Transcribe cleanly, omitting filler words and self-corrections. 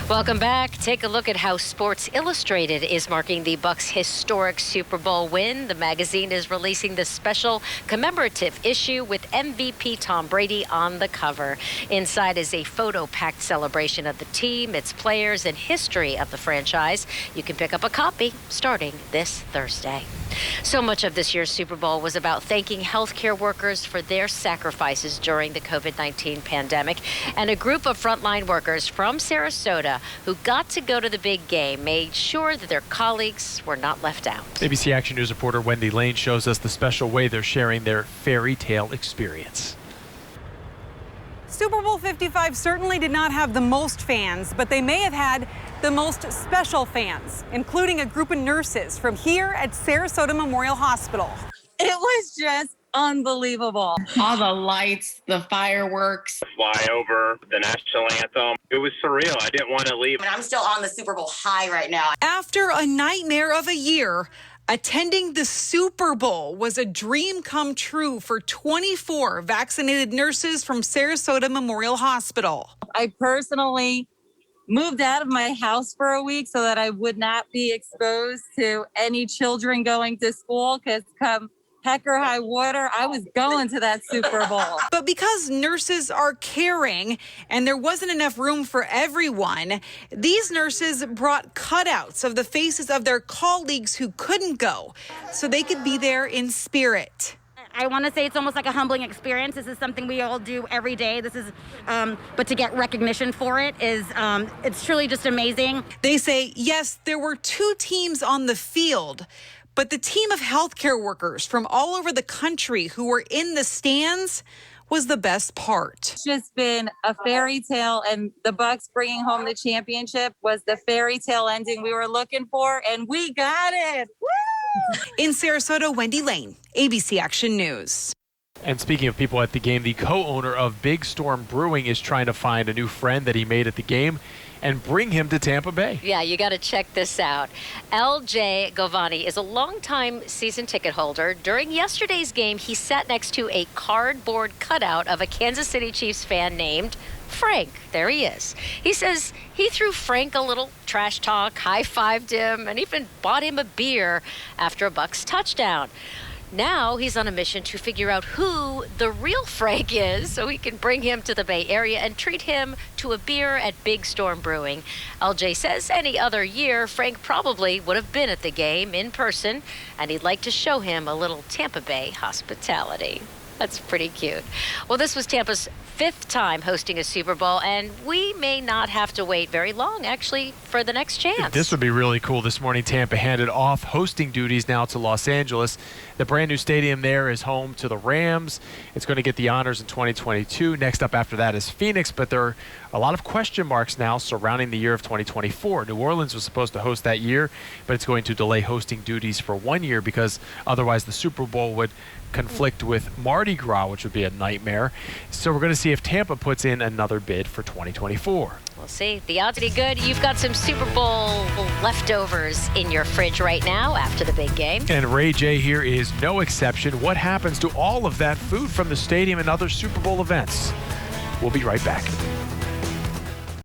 Welcome back. Take a look at how Sports Illustrated is marking the Bucs' historic Super Bowl win. The magazine is releasing the special commemorative issue with MVP Tom Brady on the cover. Inside is a photo-packed celebration of the team, its players, and history of the franchise. You can pick up a copy starting this Thursday. So much of this year's Super Bowl was about thanking healthcare workers for their sacrifices during the COVID-19 pandemic. And a group of frontline workers from Sarasota who got to go to the big game made sure that their colleagues were not left out. ABC Action News reporter Wendy Lane shows us the special way they're sharing their fairy tale experience. Super Bowl 55 certainly did not have the most fans, but they may have had the most special fans, including a group of nurses from here at Sarasota Memorial Hospital. It was just unbelievable. All the lights, the fireworks. Fly over the national anthem. It was surreal. I didn't want to leave. I'm still on the Super Bowl high right now. After a nightmare of a year, attending the Super Bowl was a dream come true for 24 vaccinated nurses from Sarasota Memorial Hospital. I personally moved out of my house for a week so that I would not be exposed to any children going to school, because come heck or high water, I was going to that Super Bowl. But because nurses are caring and there wasn't enough room for everyone, these nurses brought cutouts of the faces of their colleagues who couldn't go so they could be there in spirit. I want to say it's almost like a humbling experience. This is something we all do every day. This is, but to get recognition for it is, it's truly just amazing. They say, yes, there were two teams on the field, but the team of healthcare workers from all over the country who were in the stands was the best part. It's just been a fairy tale, and the Bucs bringing home the championship was the fairy tale ending we were looking for, and we got it. Woo! In Sarasota, Wendy Lane, ABC Action News. And speaking of people at the game, the co-owner of Big Storm Brewing is trying to find a new friend that he made at the game and bring him to Tampa Bay. Yeah, you got to check this out. L.J. Govani is a longtime season ticket holder. During yesterday's game, he sat next to a cardboard cutout of a Kansas City Chiefs fan named Frank. There he is. He says he threw Frank a little trash talk, high-fived him, and even bought him a beer after a Bucs touchdown. Now he's on a mission to figure out who the real Frank is so he can bring him to the Bay Area and treat him to a beer at Big Storm Brewing. LJ says any other year, Frank probably would have been at the game in person, and he'd like to show him a little Tampa Bay hospitality. That's pretty cute. Well, this was Tampa's 5th time hosting a Super Bowl, and we may not have to wait very long, actually, for the next chance. This would be really cool. This morning, Tampa handed off hosting duties now to Los Angeles. The brand new stadium there is home to the Rams. It's going to get the honors in 2022. Next up after that is Phoenix, but there are a lot of question marks now surrounding the year of 2024. New Orleans was supposed to host that year, but it's going to delay hosting duties for 1 year because otherwise the Super Bowl would conflict with Mardi Gras, which would be a nightmare. So we're going to see if Tampa puts in another bid for 2024. We'll see. The odds are good. You've got some Super Bowl leftovers in your fridge right now after the big game. And Ray J here is no exception. What happens to all of that food from the stadium and other Super Bowl events? We'll be right back.